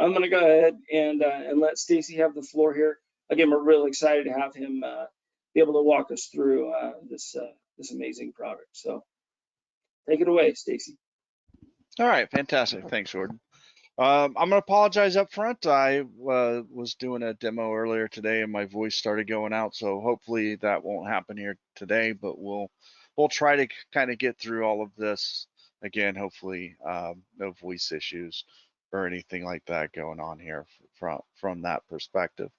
I'm going to go ahead and let Stacy have the floor here. Again, we're really excited to have him be able to walk us through this amazing product. So take it away, Stacy. All right, fantastic. Thanks, Jordan. I'm going to apologize up front. I was doing a demo earlier today and my voice started going out, so hopefully that won't happen here today, but we'll try to kind of get through all of this. Again, hopefully no voice issues or anything like that going on here from that perspective.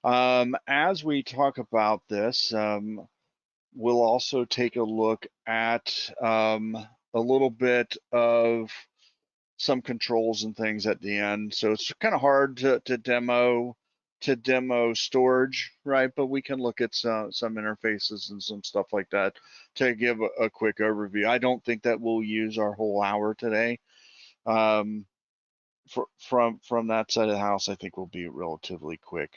As we talk about this, we'll also take a look at a little bit of some controls and things at the end. So it's kind of hard to demo storage, right? But we can look at some interfaces and some stuff like that to give a quick overview. I don't think that we'll use our whole hour today. From that side of the house, I think we'll be relatively quick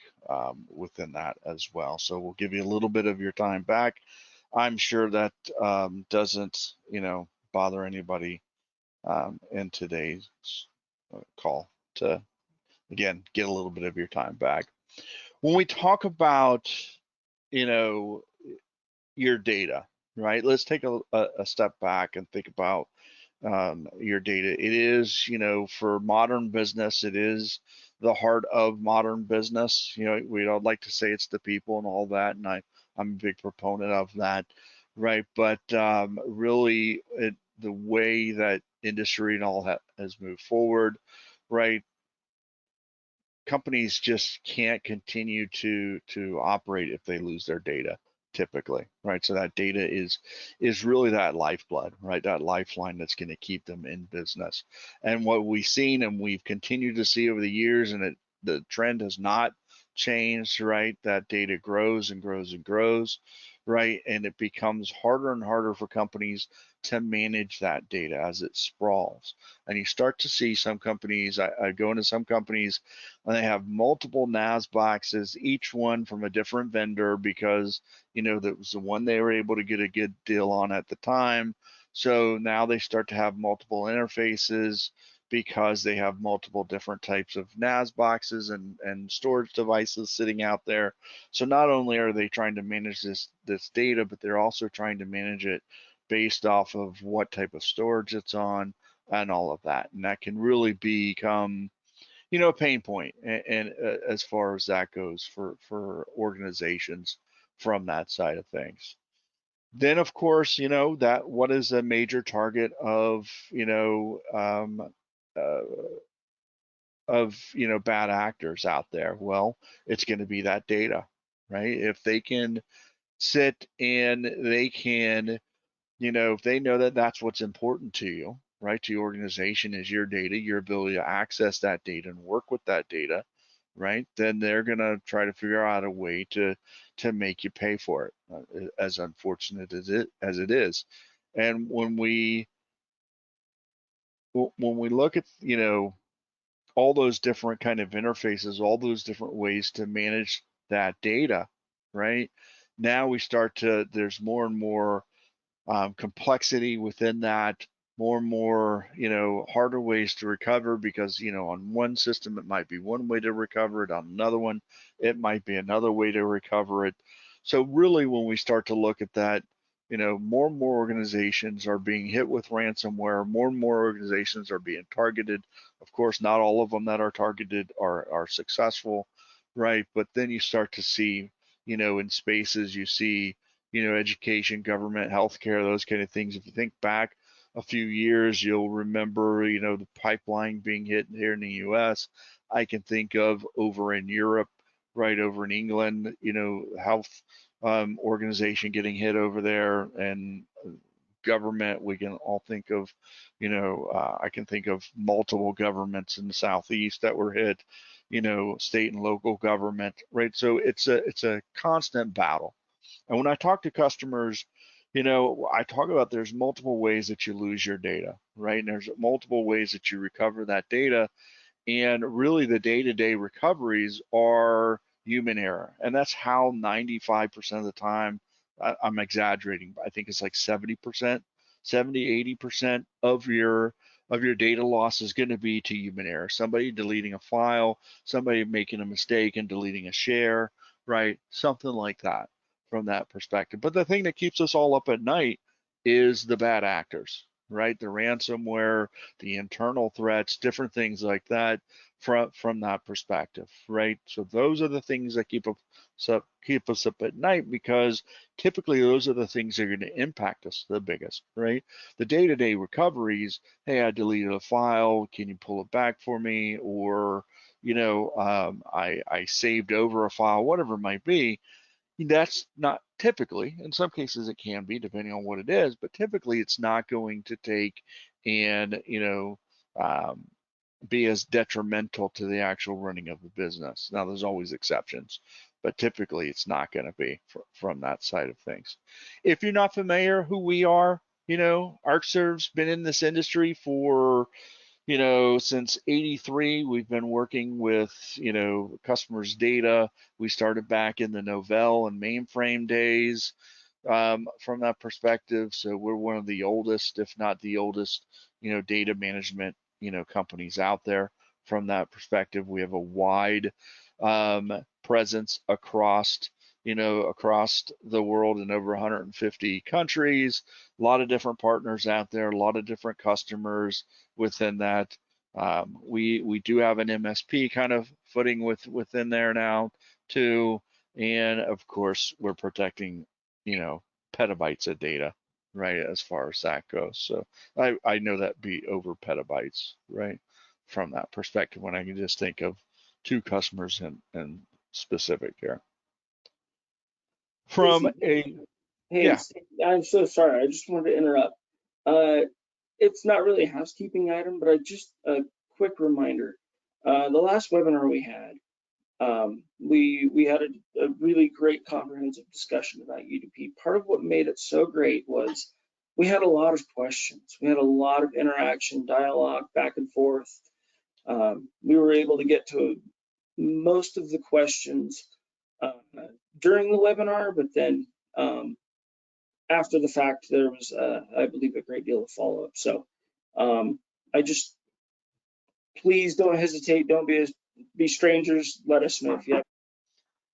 within that as well. So we'll give you a little bit of your time back. I'm sure that doesn't, bother anybody in today's call to, again, get a little bit of your time back. When we talk about, your data, right? Let's take a step back and think about your data. It is, for modern business, it is the heart of modern business. We'd all like to say it's the people and all that, and I'm a big proponent of that, right? But really, the way that industry and all has moved forward, right? Companies just can't continue to operate if they lose their data, typically, right? So that data is really that lifeblood, right? That lifeline that's going to keep them in business. And what we've seen and we've continued to see over the years, and the trend has not changed, right? That data grows and grows and grows, right? And it becomes harder and harder for companies to manage that data as it sprawls. And you start to see some companies, I go into some companies and they have multiple NAS boxes, each one from a different vendor because, that was the one they were able to get a good deal on at the time. So now they start to have multiple interfaces because they have multiple different types of NAS boxes and storage devices sitting out there. So not only are they trying to manage this data, but they're also trying to manage it based off of what type of storage it's on and all of that. And that can really become, a pain point. And as far as that goes for organizations from that side of things. Then, of course, that what is a major target of, bad actors out there? Well, it's going to be that data, right? If they can sit and they can, if they know that that's what's important to you, right, to your organization is your data, your ability to access that data and work with that data, right, then they're going to try to figure out a way to make you pay for it, as unfortunate as it is. And when we look at, all those different kind of interfaces, all those different ways to manage that data, right, now we start to, there's more and more complexity within that, more and more, harder ways to recover because, on one system, it might be one way to recover it. On another one, it might be another way to recover it. So really, when we start to look at that, more and more organizations are being hit with ransomware. More and more organizations are being targeted. Of course, not all of them that are targeted are successful, right? But then you start to see, in spaces, you see, education, government, healthcare, those kind of things. If you think back a few years, you'll remember, the pipeline being hit here in the US. I can think of over in Europe, right over in England, health organization getting hit over there, and government, we can all think of, I can think of multiple governments in the Southeast that were hit, state and local government, right? So it's a constant battle. And when I talk to customers, I talk about there's multiple ways that you lose your data, right? And there's multiple ways that you recover that data. And really the day-to-day recoveries are human error. And that's how 95% of the time, I'm exaggerating, but I think it's like 70%, 70, 80% of your of your data loss is going to be to human error. Somebody deleting a file, somebody making a mistake and deleting a share, right? Something like that from that perspective. But the thing that keeps us all up at night is the bad actors, right? The ransomware, the internal threats, different things like that from that perspective, right? So those are the things that keep us up at night, because typically those are the things that are going to impact us the biggest, right? The day-to-day recoveries, hey, I deleted a file, can you pull it back for me? Or, I saved over a file, whatever it might be. That's not typically, in some cases it can be depending on what it is, but typically it's not going to take and, um, be as detrimental to the actual running of the business. Now, there's always exceptions, but typically it's not going to be from that side of things. If you're not familiar who we are, Arcserve's been in this industry for, since 83. We've been working with, customers' data. We started back in the Novell and mainframe days, from that perspective. So we're one of the oldest, if not the oldest, data management, companies out there from that perspective. We have a wide presence across the world in over 150 countries, a lot of different partners out there, a lot of different customers within that. We do have an MSP kind of footing within there now too. And of course, we're protecting, petabytes of data, right, as far as that goes. So I know that be over petabytes, right, from that perspective, when I can just think of two customers in specific here. From Stacey, hey, yeah, Stacey, I'm so sorry. I just wanted to interrupt. Uh, it's not really a housekeeping item, but a quick reminder. The last webinar we had, we had a really great comprehensive discussion about UDP. Part of what made it so great was we had a lot of questions. We had a lot of interaction, dialogue, back and forth. We were able to get to most of the questions uh, during the webinar, but then after the fact, there was, I believe, a great deal of follow-up. So I just, please don't hesitate. Don't be strangers. Let us know if you have.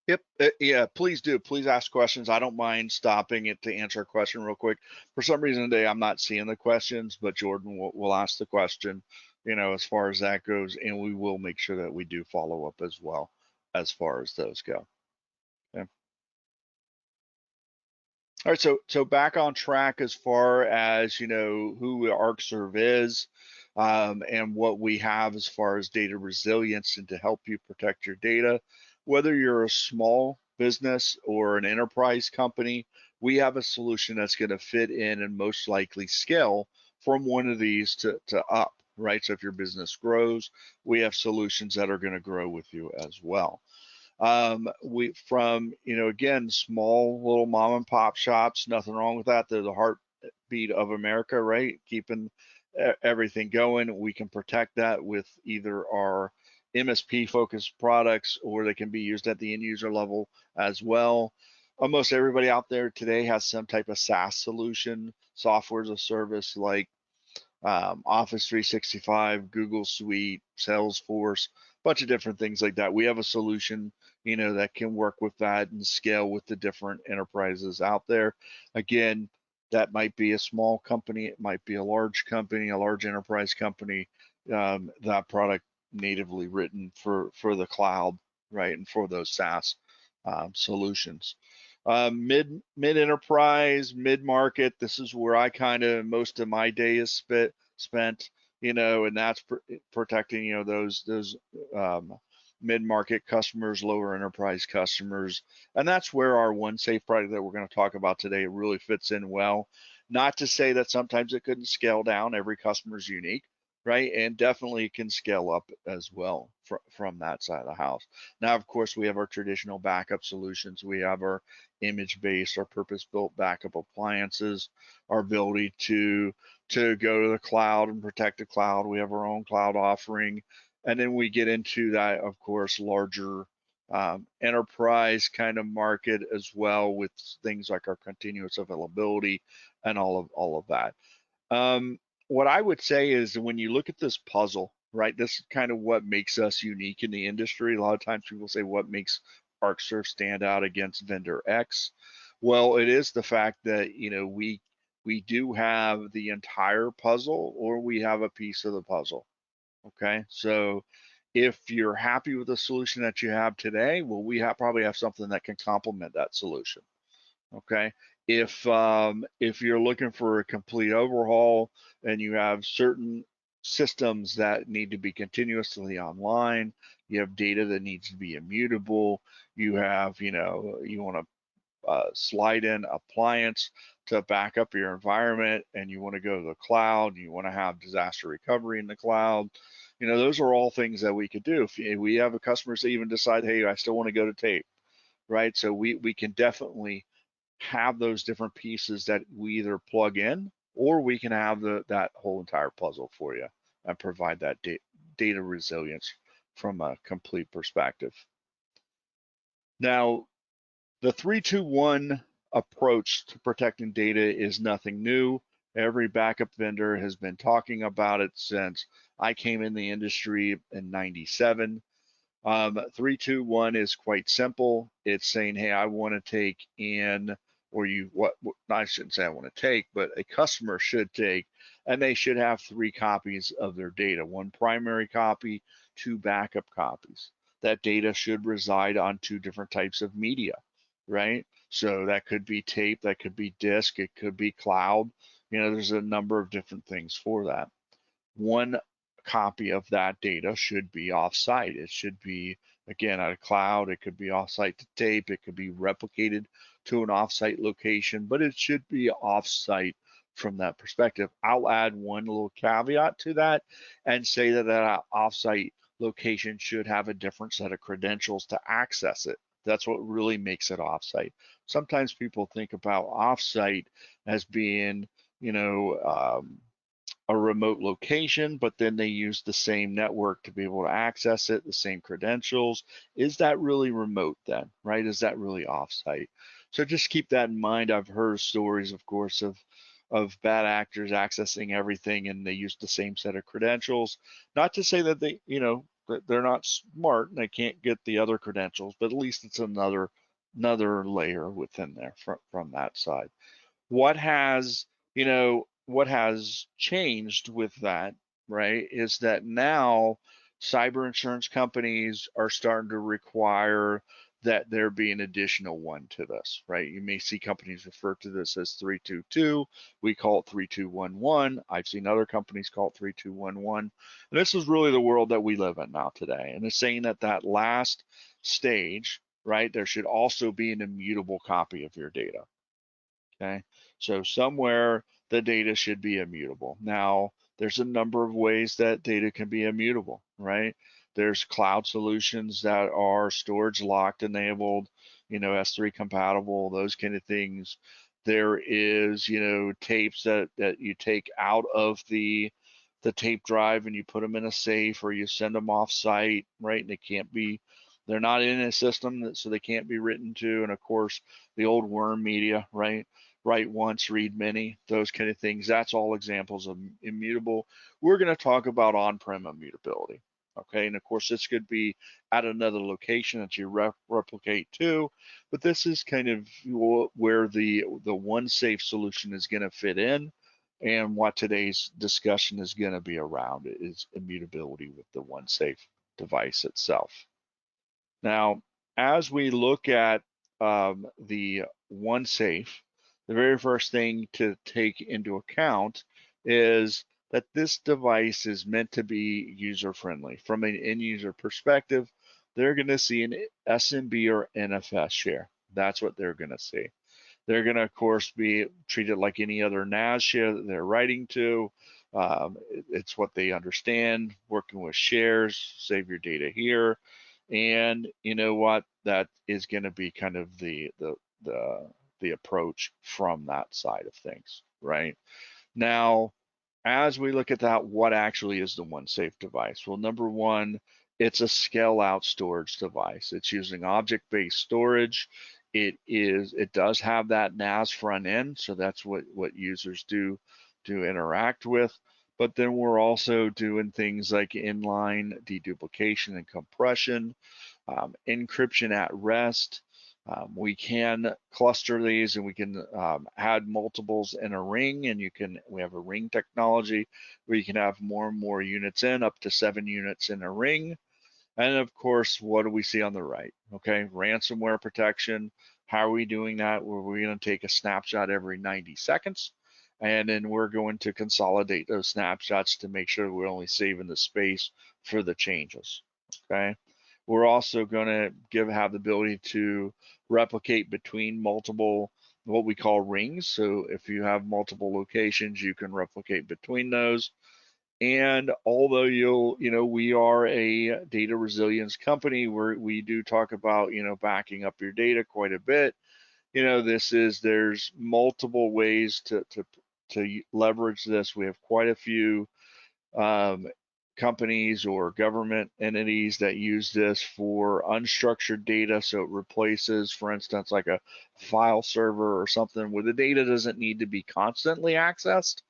yep, yeah, please do. Please ask questions. I don't mind stopping it to answer a question real quick. For some reason today, I'm not seeing the questions, but Jordan will ask the question, as far as that goes, and we will make sure that we do follow up as well as far as those go. Okay. All right, so back on track as far as who Arcserve is, and what we have as far as data resilience and to help you protect your data. Whether you're a small business or an enterprise company, we have a solution that's going to fit in and most likely scale from one of these to up, right? So if your business grows, we have solutions that are going to grow with you as well. We from again, small little mom and pop shops, nothing wrong with that. They're the heartbeat of America, right? Keeping everything going. We can protect that with either our MSP focused products, or they can be used at the end user level as well. Almost everybody out there today has some type of SaaS solution, software as a service, like Office 365, Google Suite, Salesforce, a bunch of different things like that. We have a solution, that can work with that and scale with the different enterprises out there. Again, that might be a small company, it might be a large company, a large enterprise company. That product natively written for the cloud, right, and for those SaaS solutions. Mid enterprise, mid market. This is where I kind of most of my day is spent, and that's protecting those mid market customers, lower enterprise customers, and that's where our OneXafe product that we're going to talk about today really fits in well. Not to say that sometimes it couldn't scale down. Every customer is unique, right? And definitely can scale up as well from that side of the house. Now, of course, we have our traditional backup solutions. We have our image-based, our purpose-built backup appliances, our ability to go to the cloud and protect the cloud. We have our own cloud offering. And then we get into that, of course, larger enterprise kind of market as well, with things like our continuous availability and all of that. what I would say is when you look at this puzzle, right, this is kind of what makes us unique in the industry. A lot of times people say, what makes Arcserve stand out against vendor X? Well, it is the fact that, we do have the entire puzzle, or we have a piece of the puzzle. Okay, so if you're happy with the solution that you have today, well, we probably have something that can complement that solution. Okay, if you're looking for a complete overhaul and you have certain systems that need to be continuously online, you have data that needs to be immutable, you have, you want to slide in Appliance to back up your environment, and you want to go to the cloud, you want to have disaster recovery in the cloud. Those are all things that we could do. If we have customers that even decide, hey, I still want to go to tape, right? So we can definitely have those different pieces that we either plug in, or we can have that whole entire puzzle for you and provide that data resilience from a complete perspective. Now, the 3-2-1 approach to protecting data is nothing new. Every backup vendor has been talking about it since I came in the industry in '97. 3-2-1 is quite simple. It's saying, hey, I want to take in, or I shouldn't say I want to take, but a customer should take, and they should have 3 copies of their data, 1 primary copy, 2 backup copies. That data should reside on 2 different types of media, right? So that could be tape, that could be disk, it could be cloud. There's a number of different things for that. 1 copy of that data should be offsite. It should be, again, at a cloud. It could be offsite to tape. It could be replicated to an offsite location, but it should be offsite from that perspective. I'll add one little caveat to that and say that offsite location should have a different set of credentials to access it. That's what really makes it offsite. Sometimes people think about offsite as being, a remote location, but then they use the same network to be able to access it, the same credentials. Is that really remote then, right? Is that really offsite? So just keep that in mind. I've heard stories, of course, of bad actors accessing everything and they use the same set of credentials. Not to say that that they're not smart and they can't get the other credentials, but at least it's another layer within there from that side. What has changed with that, right, is that now cyber insurance companies are starting to require that there be an additional one to this, right? You may see companies refer to this as 3-2-2. We call it 3-2-1-1. I've seen other companies call it 3-2-1-1. And this is really the world that we live in now today. And it's saying that last stage, right, there should also be an immutable copy of your data. Okay, so somewhere the data should be immutable. Now, there's a number of ways that data can be immutable, right? There's cloud solutions that are storage locked enabled, S3 compatible, those kind of things. There is, tapes that you take out of the tape drive and you put them in a safe, or you send them off site, right? And they're not in a system, so they can't be written to. And of course, the old worm media, right? Write once, read many, those kind of things. That's all examples of immutable. We're going to talk about on-prem immutability. Okay, and of course, this could be at another location that you replicate to, but this is kind of where the OneSafe solution is going to fit in, and what today's discussion is going to be around is immutability with the OneSafe device itself. Now, as we look at the OneSafe, the very first thing to take into account is that this device is meant to be user-friendly. From an end-user perspective, they're going to see an SMB or NFS share. That's what they're going to see. They're going to, of course, be treated like any other NAS share that they're writing to. It's what they understand, working with shares, save your data here. And you know what? That is going to be kind of the approach from that side of things, right? Now, as we look at that, what actually is the OneSafe device? Well, number one, it's a scale-out storage device. It's using object-based storage. It does have that NAS front end, so that's what users do interact with. but then we're also doing things like inline deduplication and compression, encryption at rest. We can cluster these, and we can add multiples in a ring, and we have a ring technology where you can have more and more units in, up to 7 units in a ring. And of course, what do we see on the right? Okay, ransomware protection. How are we doing that? Well, we're going to take a snapshot every 90 seconds, and then we're going to consolidate those snapshots to make sure we're only saving the space for the changes. Okay, we're also going to have the ability to replicate between multiple, what we call rings. So if you have multiple locations, you can replicate between those. And although we are a data resilience company where we do talk about, backing up your data quite a bit, there's multiple ways to leverage this. We have quite a few companies or government entities that use this for unstructured data. So it replaces, for instance, like a file server or something where the data doesn't need to be constantly accessed,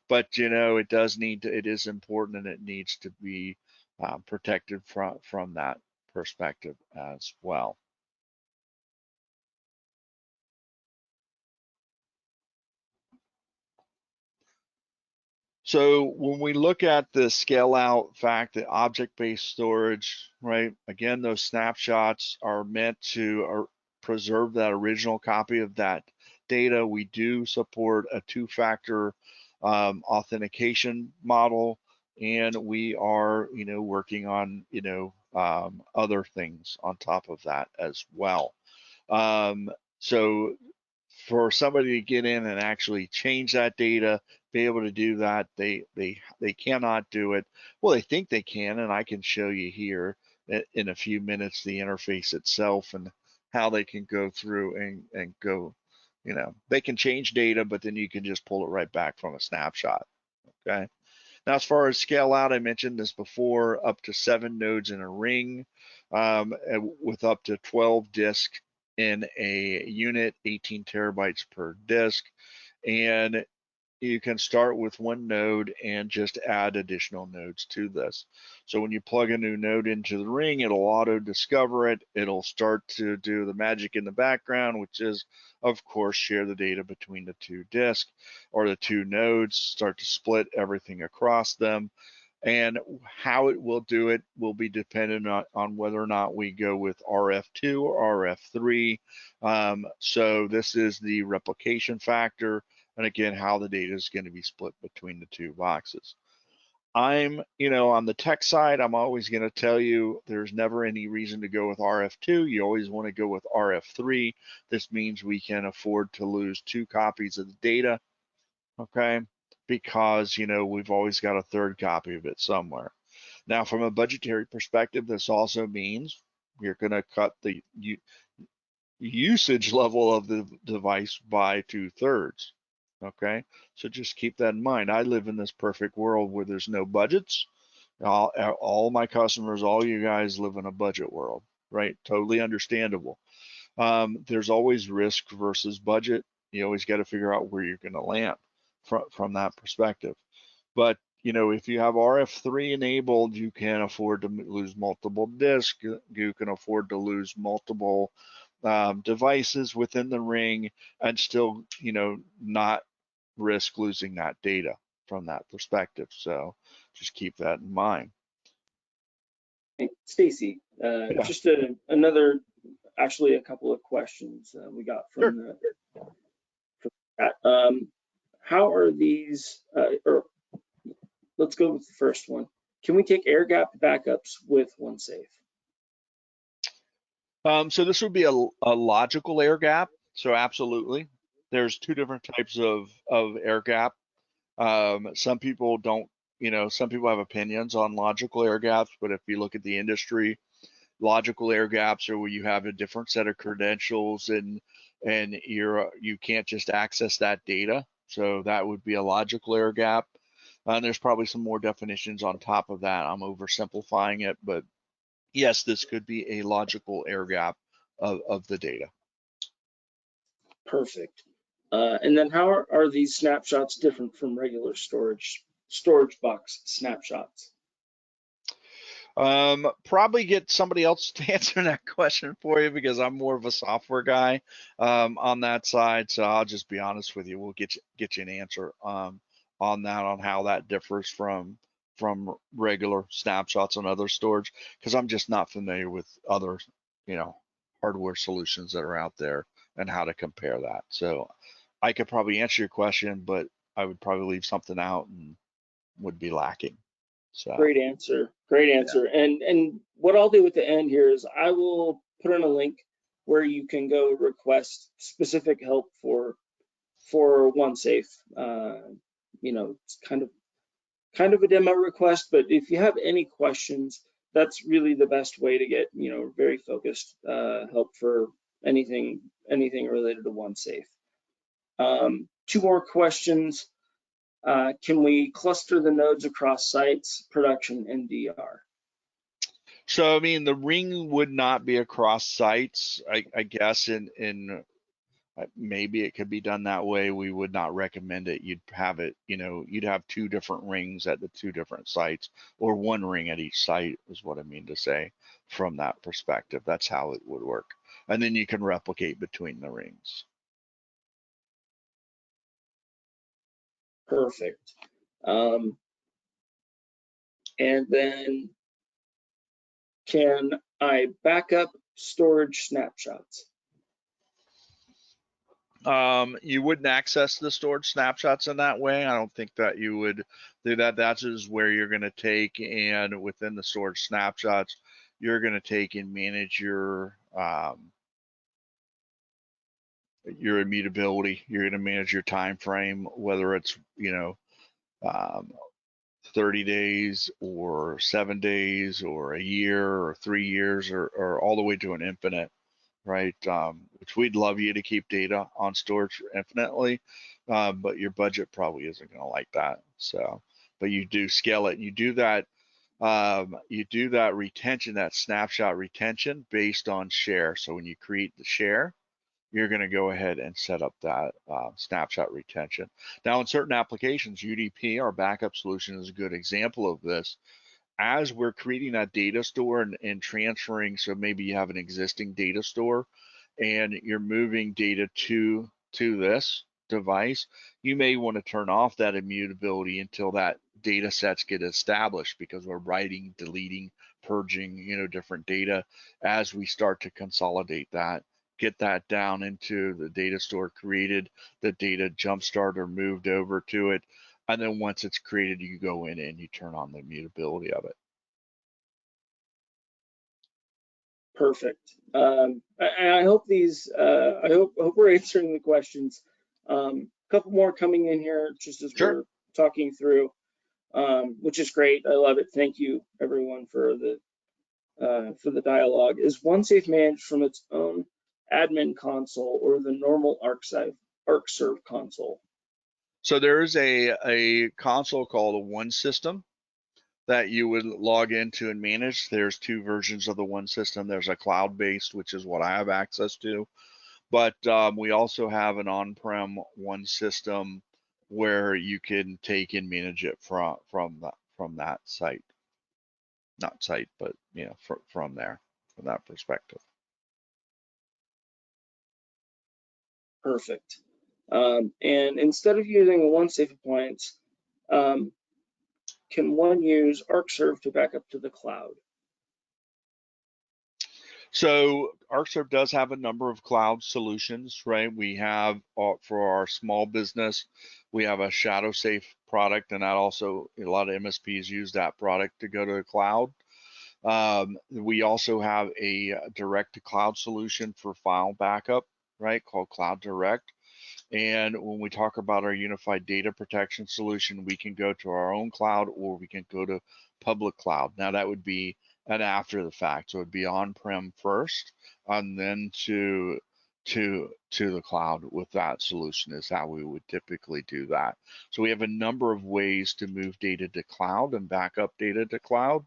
but it is important, and it needs to be protected from that perspective as well. So when we look at the scale out fact that object-based storage, right? Again, those snapshots are meant to preserve that original copy of that data. We do support a 2-factor authentication model, and we are, working on, other things on top of that as well. So for somebody to get in and actually change that data, be able to do that, they cannot do it. Well, they think they can, and I can show you here in a few minutes the interface itself and how they can go through and go, they can change data, but then you can just pull it right back from a snapshot. Okay. Now, as far as scale out, I mentioned this before, up to 7 nodes in a ring, with up to 12 disks in a unit, 18 terabytes per disk. And you can start with 1 node and just add additional nodes to this. So when you plug a new node into the ring, it'll auto discover it. It'll start to do the magic in the background, which is, of course, share the data between the 2 disks or the 2 nodes, start to split everything across them. And how it will do it will be dependent on whether or not we go with RF2 or RF3. So this is the replication factor, and again, how the data is going to be split between the 2 boxes. On the tech side, I'm always going to tell you there's never any reason to go with RF2. You always want to go with RF3. This means we can afford to lose 2 copies of the data, okay? Because, we've always got a 3rd copy of it somewhere. Now, from a budgetary perspective, this also means you're going to cut the usage level of the device by 2/3. Okay, so just keep that in mind. I live in this perfect world where there's no budgets. All my customers, all you guys live in a budget world, right? Totally understandable. There's always risk versus budget. You always got to figure out where you're going to land from that perspective. But if you have RF3 enabled, you can afford to lose multiple disks. You can afford to lose multiple devices within the ring and still, not risk losing that data from that perspective. So just keep that in mind. Hey, Stacy, Yeah. just actually a couple of questions we got from that. How are these, or let's go with the first one. Can we take air gap backups with OneXafe? So this would be a logical air gap. So absolutely. There's 2 different types of air gap. Some people don't, some people have opinions on logical air gaps, but if you look at the industry, logical air gaps are where you have a different set of credentials and you can't just access that data. So that would be a logical air gap. And there's probably some more definitions on top of that. I'm oversimplifying it, but yes, this could be a logical air gap of the data. Perfect. And then how are these snapshots different from regular storage storage box snapshots? Probably get somebody else to answer that question for you because I'm more of a software guy on that side. So I'll just be honest with you. We'll get you an answer on that, on how that differs from regular snapshots and other storage, because I'm just not familiar with other, you know, hardware solutions that are out there and how to compare that. So I could probably answer your question, but I would probably leave something out and would be lacking. So Great answer. Great yeah. answer. And what I'll do at the end here is I will put in a link where you can go request specific help for OneSafe. You know, it's kind of a demo request, but if you have any questions, that's really the best way to get, you know, very focused help for anything related to OneSafe. Two more questions. Can we cluster the nodes across sites, production, and DR? So I mean, the ring would not be across sites. I guess in maybe it could be done that way. We would not recommend it. You'd have it, you know, you'd have two different rings at the two different sites, or one ring at each site is what I mean to say from that perspective. That's how it would work. And then you can replicate between the rings. Perfect. And then can I back up storage snapshots? You wouldn't access the stored snapshots in that way. I don't think that you would do that. That is where you're going to take, and within the storage snapshots, you're going to take and manage your immutability. You're going to manage your time frame, whether it's, you know, um, 30 days or 7 days or a year or 3 years or all the way to an infinite, right? Which we'd love you to keep data on storage infinitely, but your budget probably isn't going to like that. So, but you do scale it. You do that. You do that retention, that snapshot retention based on share. So when you create the share, you're going to go ahead and set up that snapshot retention. Now, in certain applications, UDP, our backup solution, is a good example of this. As we're creating that data store and transferring, so maybe you have an existing data store and you're moving data to this device, you may want to turn off that immutability until that data sets get established, because we're writing, deleting, purging, you know, different data as we start to consolidate that, get that down into the data store created, the data jumpstart or moved over to it. And then once it's created, you go in and you turn on the immutability of it. Perfect. I hope these, I hope we're answering the questions. A couple more coming in here just as Sure. we're talking through, which is great. I love it. Thank you, everyone, for the dialogue. Is OneSafe managed from its own admin console or the normal Arcserve console? So there is a console called a One System that you would log into and manage. There's two versions of the One System. There's a cloud-based, which is what I have access to, but we also have an on-prem One System where you can take and manage it from that site, not site, but you know, from there, from that perspective. Perfect. And instead of using a OneSafe appliance, can one use Arcserve to back up to the cloud? So Arcserve does have a number of cloud solutions, right? We have for our small business, we have a shadow safe product, and that also, a lot of MSPs use that product to go to the cloud. We also have a direct to cloud solution for file backup, right, called Cloud Direct. And when we talk about our unified data protection solution, we can go to our own cloud or we can go to public cloud. Now that would be an after the fact. So it would be on-prem first and then to the cloud with that solution is how we would typically do that. So we have a number of ways to move data to cloud and back up data to cloud.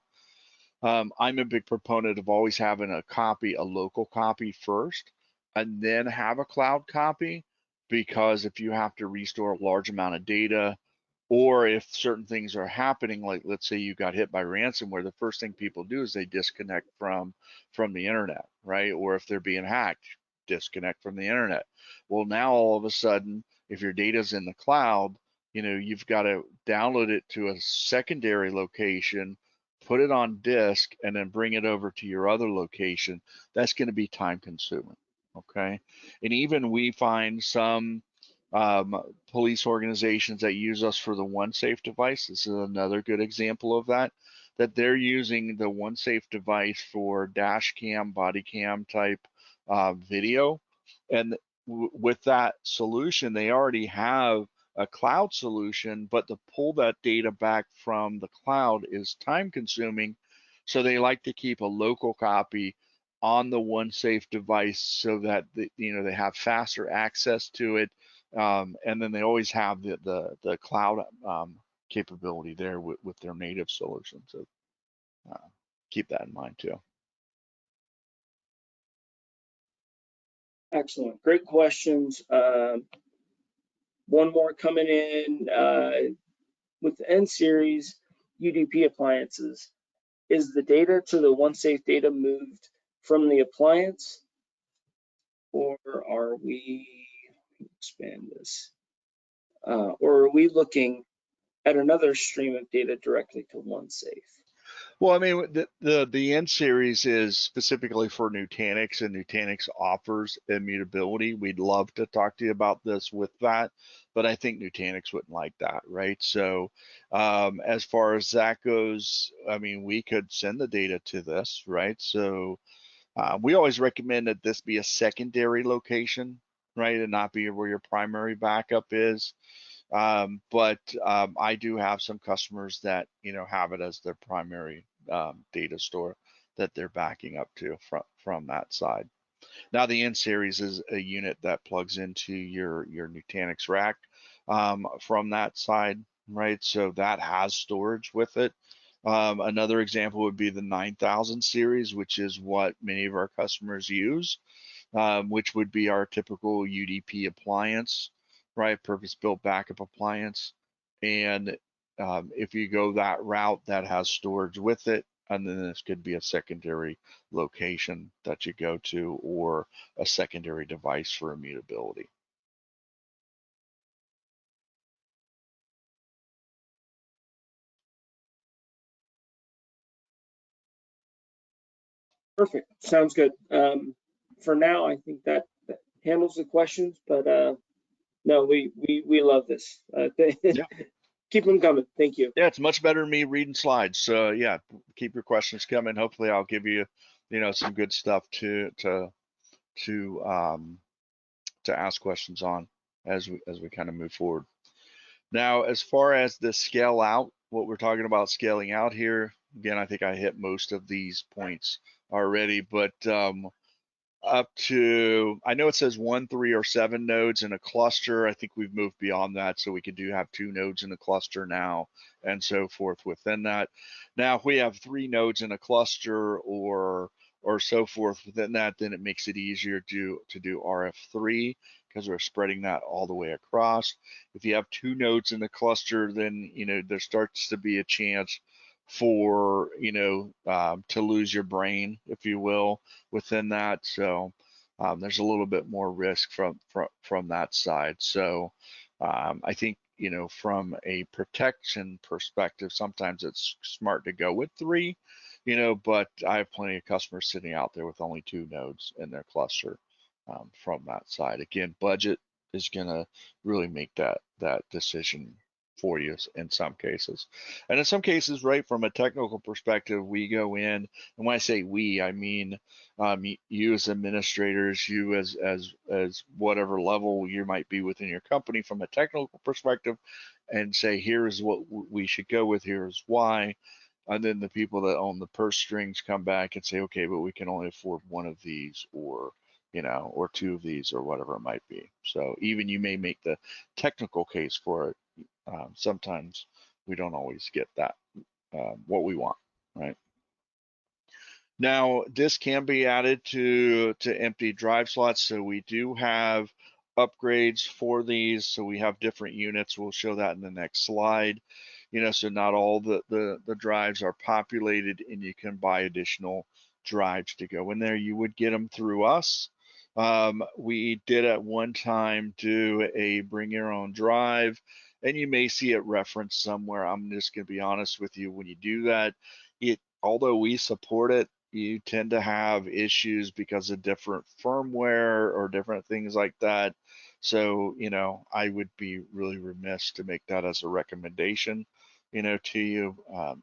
I'm a big proponent of always having a local copy first, and then have a cloud copy, because if you have to restore a large amount of data, Or if certain things are happening, like let's say you got hit by ransomware, the first thing people do is they disconnect from the internet, right? Or if they're being hacked, disconnect from the internet. Well, now all of a sudden, if your data's in the cloud, you've got to download it to a secondary location, put it on disk, and then bring it over to your other location. That's going to be time consuming. Okay. And even we find some police organizations that use us for the OneSafe device. This is another good example of that they're using the OneSafe device for dash cam, body cam type video. And with that solution, they already have a cloud solution, but to pull that data back from the cloud is time consuming. So they like to keep a local copy on the OneSafe device so that they have faster access to it, and then they always have the cloud capability there with their native solution. So keep that in mind too. Excellent, great questions. One more coming in with the N series UDP appliances. Is the data to the OneSafe data moved from the appliance, or are we expand this? Or are we looking at another stream of data directly to OneSafe? Well, I mean, the N series is specifically for Nutanix, and Nutanix offers immutability. We'd love to talk to you about this with that, but I think Nutanix wouldn't like that, right? So, as far as that goes, I mean, we could send the data to this, right? So, we always recommend that this be a secondary location, right, and not be where your primary backup is. But I do have some customers that have it as their primary data store that they're backing up to from that side. Now the N series is a unit that plugs into your Nutanix rack from that side, right? So that has storage with it. Another example would be the 9000 series, which is what many of our customers use, which would be our typical UDP appliance, right? Purpose-built backup appliance. And if you go that route, that has storage with it, and then this could be a secondary location that you go to, or a secondary device for immutability. Perfect, sounds good. For now, I think that handles the questions, but no, we love this. Yeah. Keep them coming. Thank you. Yeah, it's much better than me reading slides. So yeah, keep your questions coming. Hopefully I'll give you, some good stuff to ask questions on as we kind of move forward. Now, as far as the scale out, what we're talking about scaling out here, again, I think I hit most of these points already, but up to, I know it says 1, 3, or 7 nodes in a cluster. I think we've moved beyond that, so we could have 2 nodes in a cluster now, and so forth within that. Now, if we have 3 nodes in a cluster or so forth within that, then it makes it easier to do RF3 because we're spreading that all the way across. If you have 2 nodes in a cluster, then there starts to be a chance for to lose your brain, if you will, within that. So there's a little bit more risk from that side. So I think from a protection perspective, sometimes it's smart to go with 3, but I have plenty of customers sitting out there with only 2 nodes in their cluster from that side. Again, budget is going to really make that decision for you in some cases. And in some cases, right, from a technical perspective, we go in, and when I say we, I mean you as administrators, you as whatever level you might be within your company from a technical perspective, and say, here is what we should go with, here is why. And then the people that own the purse strings come back and say, okay, but we can only afford 1 of these, or or 2 of these, or whatever it might be. So even you may make the technical case for it, sometimes we don't always get that what we want, right? Now, this can be added to empty drive slots. So we do have upgrades for these. So we have different units. We'll show that in the next slide. So not all the drives are populated, and you can buy additional drives to go in there. You would get them through us. We did at one time do a bring your own drive, and you may see it referenced somewhere. I'm just going to be honest with you. When you do that, although we support it, you tend to have issues because of different firmware or different things like that. So, I would be really remiss to make that as a recommendation, to you.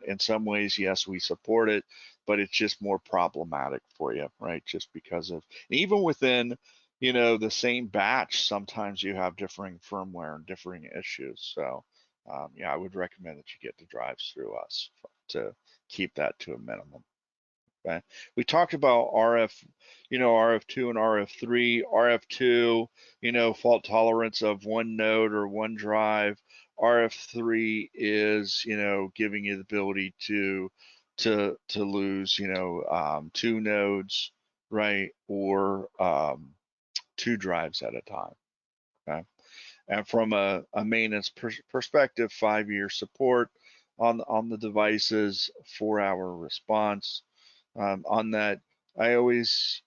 In some ways, yes, we support it, but it's just more problematic for you, right? Just because of, even within, the same batch, sometimes you have differing firmware and differing issues. So, yeah, I would recommend that you get the drives through us to keep that to a minimum. Okay. We talked about RF2 and RF3. RF2, fault tolerance of one node or one drive. RF3 is, giving you the ability to lose, two nodes, right, or two drives at a time. Okay. And from a maintenance perspective, 5-year support on the devices, 4-hour response. On that, I always,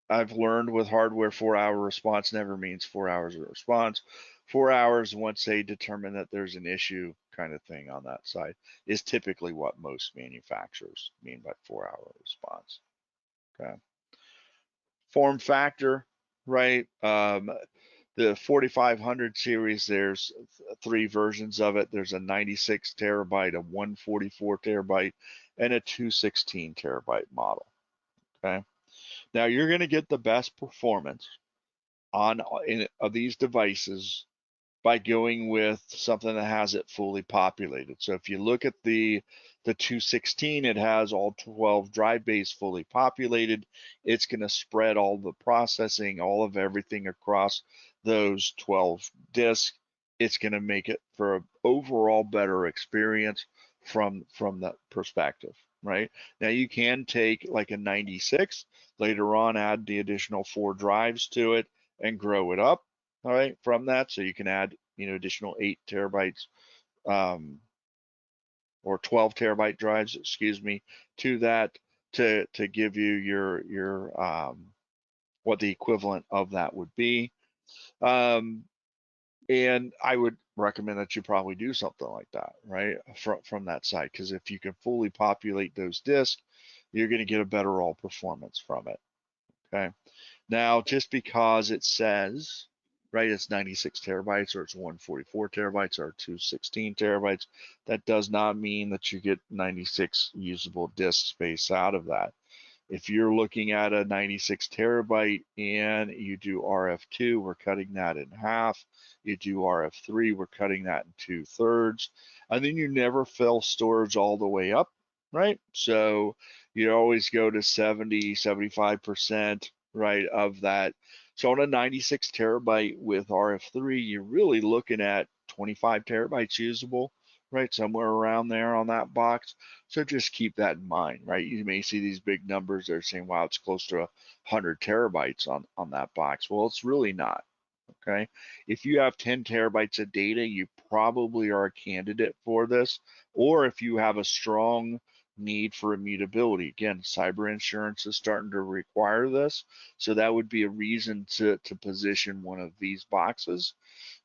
I've learned with hardware, 4-hour response never means 4 hours of response. 4 hours once they determine that there's an issue, kind of thing on that side, is typically what most manufacturers mean by 4-hour response. Okay. Form factor, right? The 4500 series, there's 3 versions of it. There's a 96 terabyte, a 144 terabyte, and a 216 terabyte model. Okay. Now you're going to get the best performance of these devices by going with something that has it fully populated. So if you look at the 216, it has all 12 drive bays fully populated. It's going to spread all the processing, all of everything across those 12 disks. It's going to make it for an overall better experience from that perspective, right? Now you can take like a 96, later on add the additional 4 drives to it and grow it up, all right, from that. So you can add, additional 8 terabytes or 12 terabyte drives, excuse me, to that to give you your what the equivalent of that would be. And I would recommend that you probably do something like that, right, from that side, because if you can fully populate those disks, you're going to get a better all performance from it. Okay. Now, just because it says, right, it's 96 terabytes or it's 144 terabytes or 216 terabytes, that does not mean that you get 96 usable disk space out of that. If you're looking at a 96 terabyte and you do RF2, we're cutting that in half. You do RF3, we're cutting that in 2/3. And then you never fill storage all the way up, right? So you always go to 70, 75%, right, of that. So on a 96 terabyte with RF3, you're really looking at 25 terabytes usable, right, somewhere around there on that box. So just keep that in mind, right? You may see these big numbers. They're saying, wow, it's close to 100 terabytes on that box. Well, it's really not, okay? If you have 10 terabytes of data, you probably are a candidate for this. Or if you have a strong need for immutability. Again, cyber insurance is starting to require this. So that would be a reason to position one of these boxes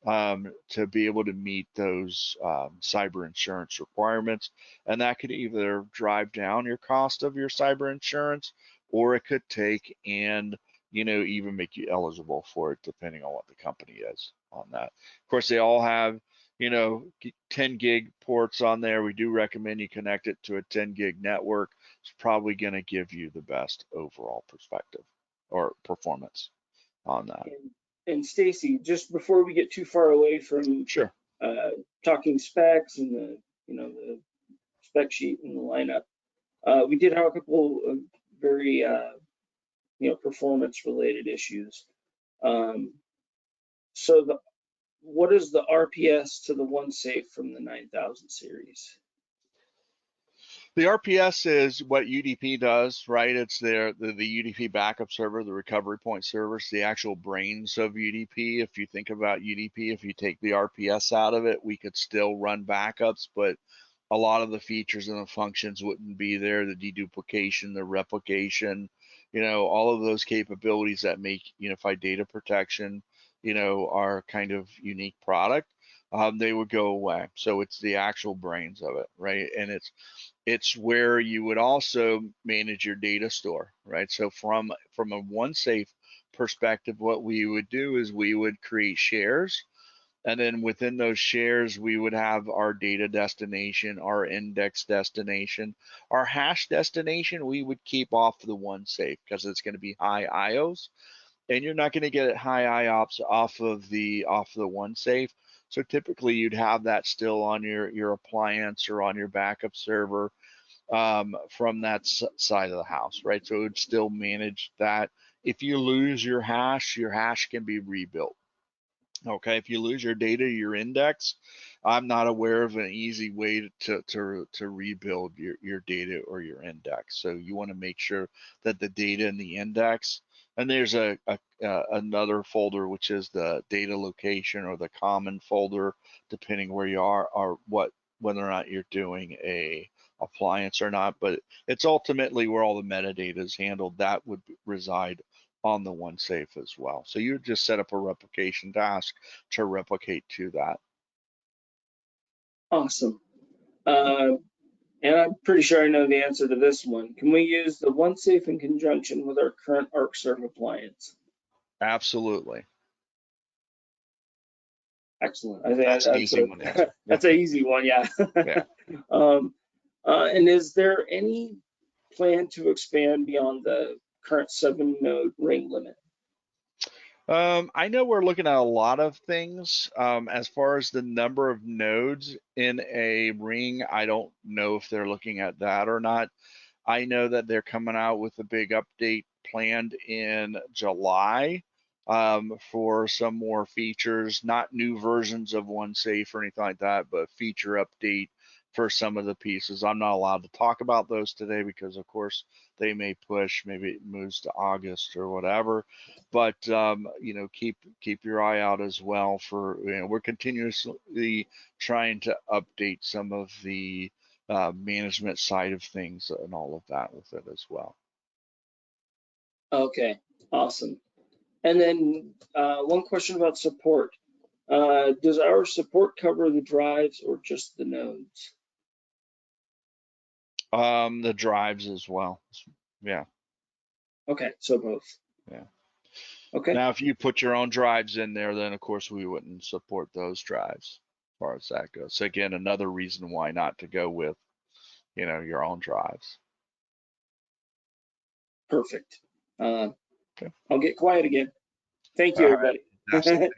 to be able to meet those cyber insurance requirements. And that could either drive down your cost of your cyber insurance, or it could take and even make you eligible for it, depending on what the company is on that. Of course, they all have 10 gig ports on there. We do recommend you connect it to a 10 gig network. It's probably going to give you the best overall perspective or performance on that. And Stacy, just before we get too far away from Sure. Talking specs and the spec sheet and the lineup, we did have a couple of very performance related issues. So what is the RPS to the OneXafe from the 9000 series? The RPS is what UDP does, right? It's the UDP backup server, the recovery point server. It's the actual brains of UDP. If you think about UDP, if you take the RPS out of it, we could still run backups, but a lot of the features and the functions wouldn't be there. The deduplication, the replication, all of those capabilities that make unified data protection, our kind of unique product, they would go away. So it's the actual brains of it, right? And it's where you would also manage your data store, right? So from a OneSafe perspective, what we would do is we would create shares, and then within those shares, we would have our data destination, our index destination, our hash destination. We would keep off the OneSafe because it's going to be high IOs, and you're not going to get high IOPS off of the OneSafe. So typically, you'd have that still on your appliance or on your backup server from that side of the house, right? So it would still manage that. If you lose your hash can be rebuilt. Okay, if you lose your data, your index, I'm not aware of an easy way to rebuild your data or your index. So you want to make sure that the data and the index, and there's another folder which is the data location or the common folder, depending where you are, or whether or not you're doing a appliance or not. But it's ultimately where all the metadata is handled. That would reside on the OneSafe as well. So you just set up a replication task to replicate to that. Awesome. And I'm pretty sure I know the answer to this one. Can we use the OneSafe in conjunction with our current Arcserve appliance? Absolutely. Excellent. I think That's an easy one. that's an easy one, yeah. Yeah. And is there any plan to expand beyond the current 7-node ring limit? I know we're looking at a lot of things. As far as the number of nodes in a ring, I don't know if they're looking at that or not. I know that they're coming out with a big update planned in July for some more features, not new versions of OneSafe or anything like that, but feature update for some of the pieces. I'm not allowed to talk about those today because, of course, they may push. Maybe it moves to August or whatever. But keep your eye out as well for we're continuously trying to update some of the management side of things and all of that with it as well. Okay, awesome. And then one question about support. Does our support cover the drives or just the nodes? The drives as well. Yeah. Okay, so both. Yeah. Okay. Now, if you put your own drives in there, then of course we wouldn't support those drives as far as that goes. So again, another reason why not to go with, your own drives. Perfect. Okay. I'll get quiet again. Thank you, All everybody. right.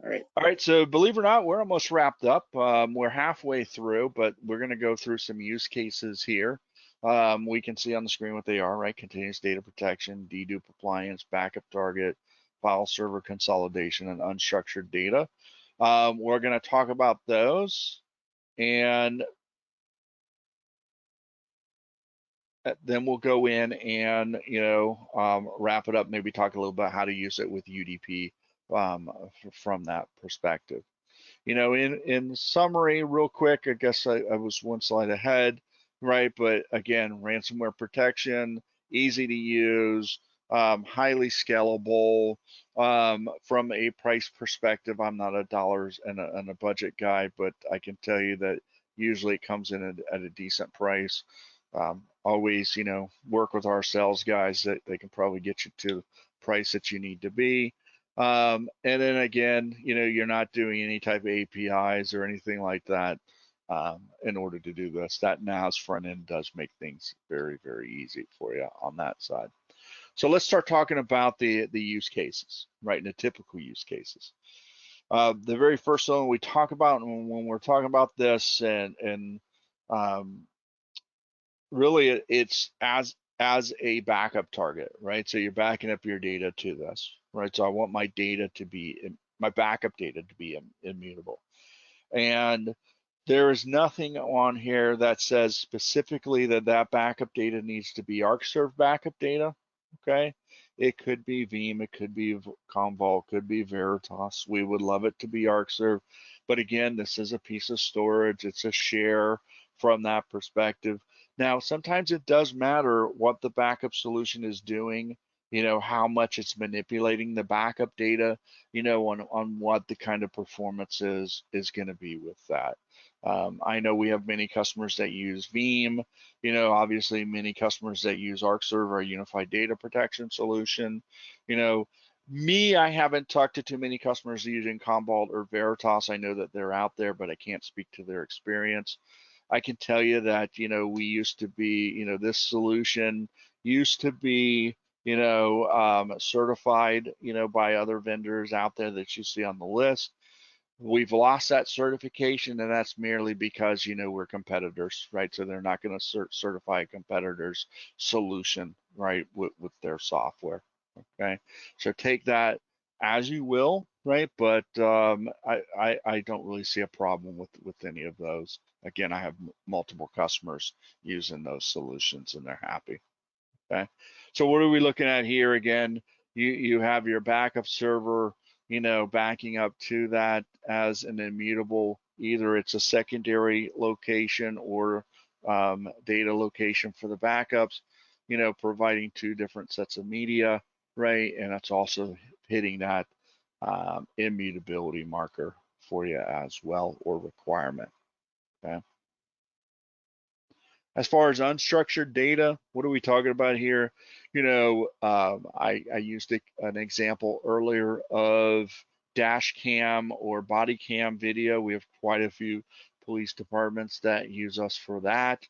All right. All right, so believe it or not, we're almost wrapped up. We're halfway through, but we're going to go through some use cases here. We can see on the screen what they are, right? Continuous data protection, dedupe appliance, backup target, file server consolidation, and unstructured data. We're going to talk about those, and then we'll go in and wrap it up. Maybe talk a little about how to use it with UDP from that perspective. In summary, real quick, I guess I was one slide ahead, right? But again, ransomware protection, easy to use, highly scalable. From a price perspective, I'm not a dollars and a budget guy, but I can tell you that usually it comes in at a decent price. Always, work with our sales guys that they can probably get you to the price that you need to be. And then again, you're not doing any type of APIs or anything like that in order to do this. That NAS front end does make things very, very easy for you on that side. So let's start talking about the use cases, right? And the typical use cases. The very first one we talk about when we're talking about this, and really it's as a backup target, right? So you're backing up your data to this, right? So I want my backup data to be immutable. And There is nothing on here that says specifically that that backup data needs to be Arcserve backup data. Okay, it could be Veeam, it could be Commvault, could be Veritas. We would love it to be Arcserve, but again, this is a piece of storage. It's a share from that perspective. Now, sometimes it does matter what the backup solution is doing. You know, how much it's manipulating the backup data. You know, on what the kind of performance is going to be with that. I know we have many customers that use Veeam, you know, obviously many customers that use Arcserve, our unified data protection solution. You know, me, I haven't talked to too many customers using Commvault or Veritas. I know that they're out there, but I can't speak to their experience. I can tell you that, you know, we used to be, you know, this solution used to be, you know, certified, you know, by other vendors out there that you see on the list. We've lost that certification, and that's merely because, you know, we're competitors, right? So they're not going to certify a competitor's solution, right, with their software. Okay, so take that as you will, right? But I don't really see a problem with any of those. Again, I have multiple customers using those solutions, and they're happy. Okay, so what are we looking at here again? You have your backup server, you know, backing up to that as an immutable. Either it's a secondary location or data location for the backups, you know, providing two different sets of media, right? And it's also hitting that immutability marker for you as well, or requirement. Okay. As far as unstructured data, what are we talking about here? You know, I used an example earlier of dash cam or body cam video. We have quite a few police departments that use us for that.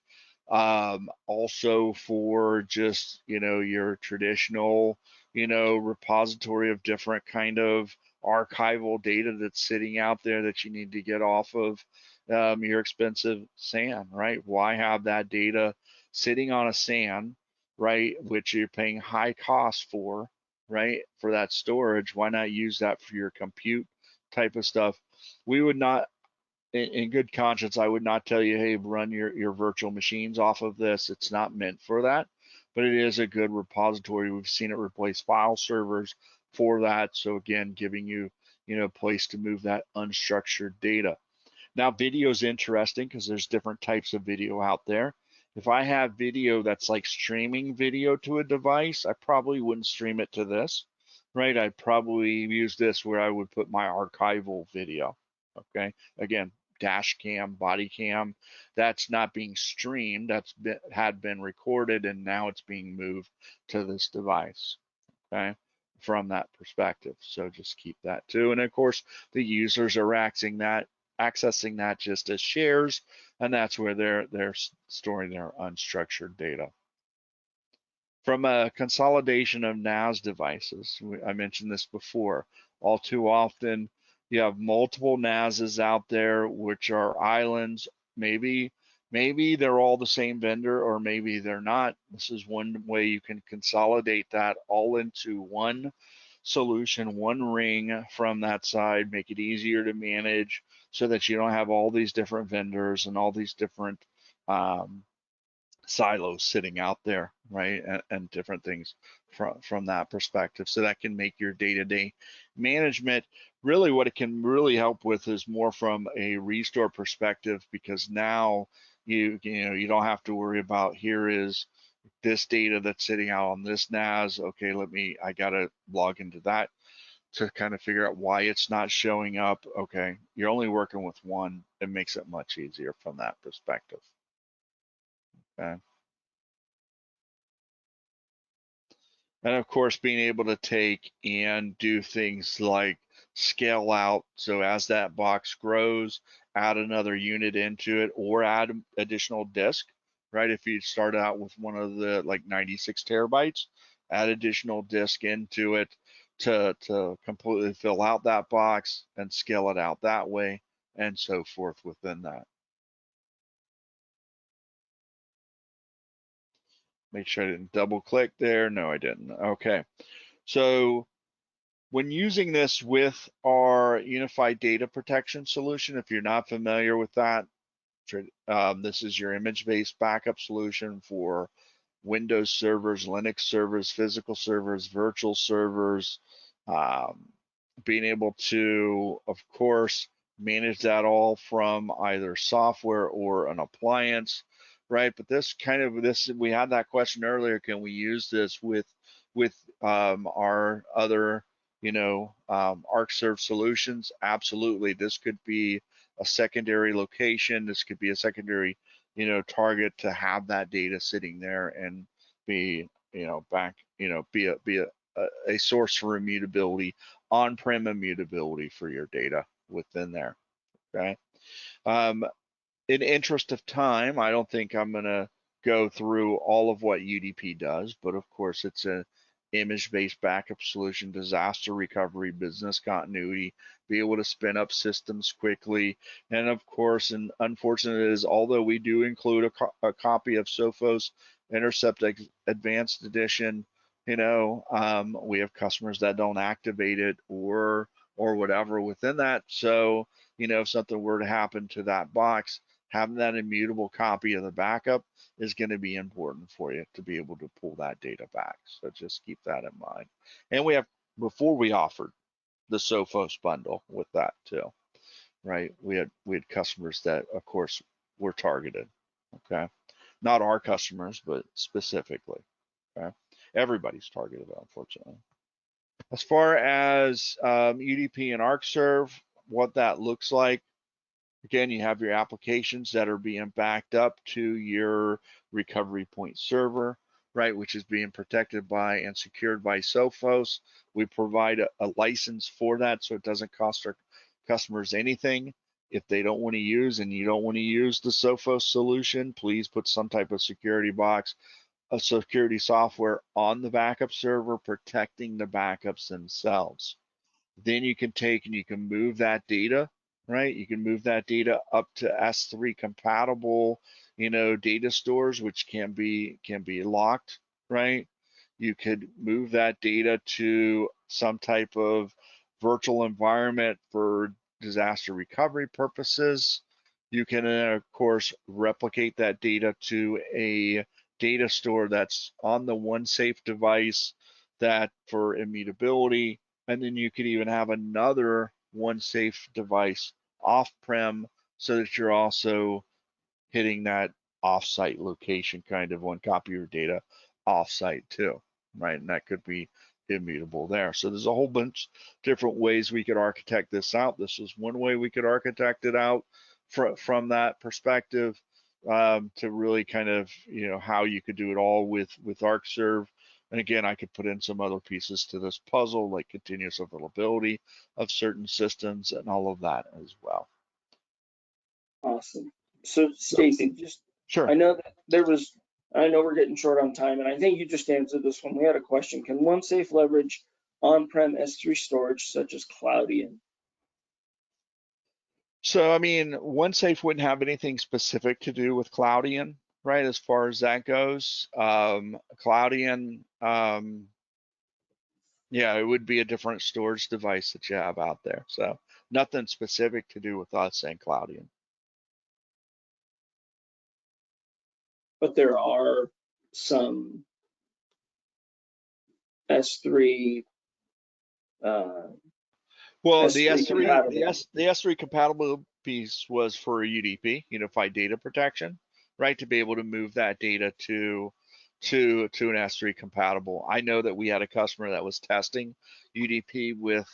Also for just, you know, your traditional, you know, repository of different kind of archival data that's sitting out there that you need to get off of your expensive SAN, right? Why have that data sitting on a SAN, right, which you're paying high cost for, right, for that storage? Why not use that for your compute type of stuff? We would not, in good conscience, I would not tell you, hey, run your virtual machines off of this. It's not meant for that, but it is a good repository. We've seen it replace file servers for that. So again, giving you, you know, a place to move that unstructured data. Now, video is interesting because there's different types of video out there. If I have video that's like streaming video to a device, I probably wouldn't stream it to this, right? I'd probably use this where I would put my archival video, okay? Again, dash cam, body cam, that's not being streamed, had been recorded, and now it's being moved to this device, okay? From that perspective. So just keep that too. And of course, the users are accessing that just as shares, and that's where they're storing their unstructured data. From a consolidation of NAS devices, I mentioned this before, all too often you have multiple NASs out there which are islands. Maybe they're all the same vendor, or maybe they're not. This is one way you can consolidate that all into one solution, one ring from that side, make it easier to manage so that you don't have all these different vendors and all these different silos sitting out there, right? And different things from that perspective. So that can make your day-to-day management, really what it can really help with is more from a restore perspective, because now you know you don't have to worry about, here is this data that's sitting out on this NAS. Okay, I gotta log into that to kind of figure out why it's not showing up. Okay, you're only working with one. It makes it much easier from that perspective. Okay. And of course, being able to take and do things like scale out. So as that box grows, add another unit into it, or add additional disk, right? If you start out with one of the like 96 terabytes, add additional disk into it to completely fill out that box and scale it out that way, and so forth within that. Make sure I didn't double click there. No, I didn't. Okay. So when using this with our unified data protection solution, if you're not familiar with that, This is your image-based backup solution for Windows servers, Linux servers, physical servers, virtual servers, um, being able to, of course, manage that all from either software or an appliance, right? But we had that question earlier. Can we use this with our other, Arcserve solutions? Absolutely. This could be a secondary location. This could be a secondary, target to have that data sitting there and be, be a source for immutability, on-prem immutability for your data within there. Okay. In interest of time, I don't think I'm going to go through all of what UDP does, but of course it's an image-based backup solution, disaster recovery, business continuity, be able to spin up systems quickly. And of course, and unfortunate is, although we do include a copy of Sophos Intercept Advanced Edition, we have customers that don't activate it or whatever within that. So, if something were to happen to that box, having that immutable copy of the backup is going to be important for you to be able to pull that data back. So just keep that in mind. And before we offered the Sophos bundle with that too, right? We had customers that, of course, were targeted. Okay, not our customers, but specifically. Okay, everybody's targeted, unfortunately. As far as UDP and Arcserve, what that looks like. Again, you have your applications that are being backed up to your recovery point server, right, which is being protected by and secured by Sophos. We provide a license for that, so it doesn't cost our customers anything. If they don't want to use and you don't want to use the Sophos solution, please put some type of security box, a security software on the backup server protecting the backups themselves. Then you can take and you can move that data, right? You can move that data up to S3 compatible, data stores, which can be locked, right? You could move that data to some type of virtual environment for disaster recovery purposes. You can, of course, replicate that data to a data store that's on the OneXafe device that for immutability. And then you could even have another OneXafe device off-prem so that you're also hitting that off-site location, kind of one copy of your data off-site too, right? And that could be immutable there. So there's a whole bunch different ways we could architect this out. This is one way we could architect it out from that perspective, to really kind of, how you could do it all with Arcserve. And again, I could put in some other pieces to this puzzle, like continuous availability of certain systems and all of that as well. Awesome. So Stacy, Sure. I know we're getting short on time, and I think you just answered this one. We had a question. Can OneXafe leverage on-prem S3 storage such as Cloudian? So, I mean, OneXafe wouldn't have anything specific to do with Cloudian, right? As far as that goes, Cloudian, yeah, it would be a different storage device that you have out there. So nothing specific to do with us and Cloudian. But there are some S3 Well, S3 the S3 compatible piece was for UDP, Unified Data Protection, right? To be able to move that data to an S3 compatible. I know that we had a customer that was testing UDP with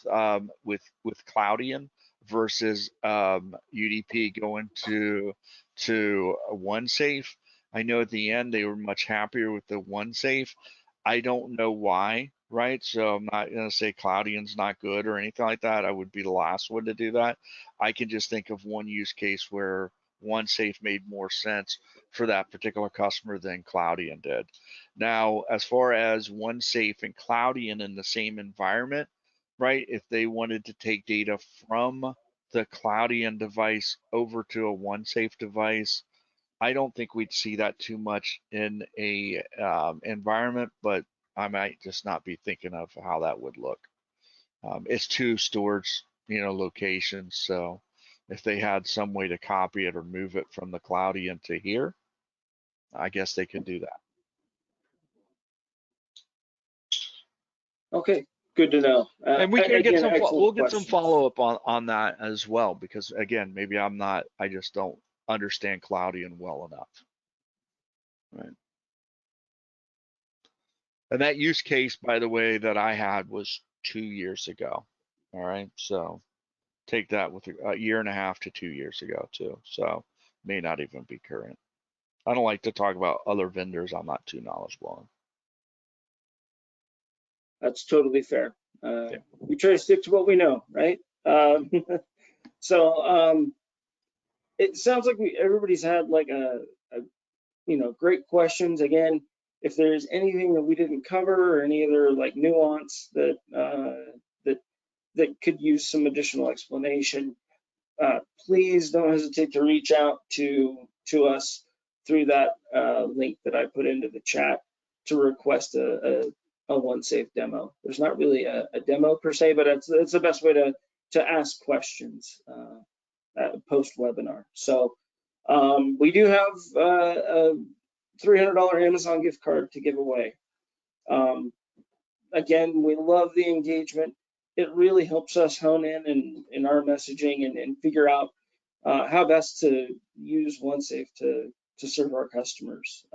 Cloudian versus UDP going to OneXafe. I know at the end they were much happier with the OneXafe. I don't know why, right? So I'm not going to say Cloudian's not good or anything like that. I would be the last one to do that. I can just think of one use case where OneXafe made more sense for that particular customer than Cloudian did. Now, as far as OneXafe and Cloudian in the same environment, right? If they wanted to take data from the Cloudian device over to a OneXafe device, I don't think we'd see that too much in a environment, but I might just not be thinking of how that would look. It's two storage, locations, so if they had some way to copy it or move it from the cloudy into here, I guess they could do that. Okay, good to know. And we can get Again, some, excellent we'll get some questions. follow-up on that as well, because again, maybe I just don't understand Cloudian well enough. Right. And that use case, by the way, that I had was 2 years ago. All right. So take that with a year and a half to 2 years ago too. So may not even be current. I don't like to talk about other vendors I'm not too knowledgeable on. That's totally fair. Yeah. We try to stick to what we know, right? So it sounds like everybody's had like a great questions. Again, if there's anything that we didn't cover or any other like nuance that that could use some additional explanation, please don't hesitate to reach out to us through that link that I put into the chat to request a OneSafe demo. There's not really a demo per se, but it's the best way to ask questions post webinar. So we do have a $300 Amazon gift card to give away. Again, we love the engagement. It really helps us hone in our messaging and figure out how best to use OneSafe to serve our customers.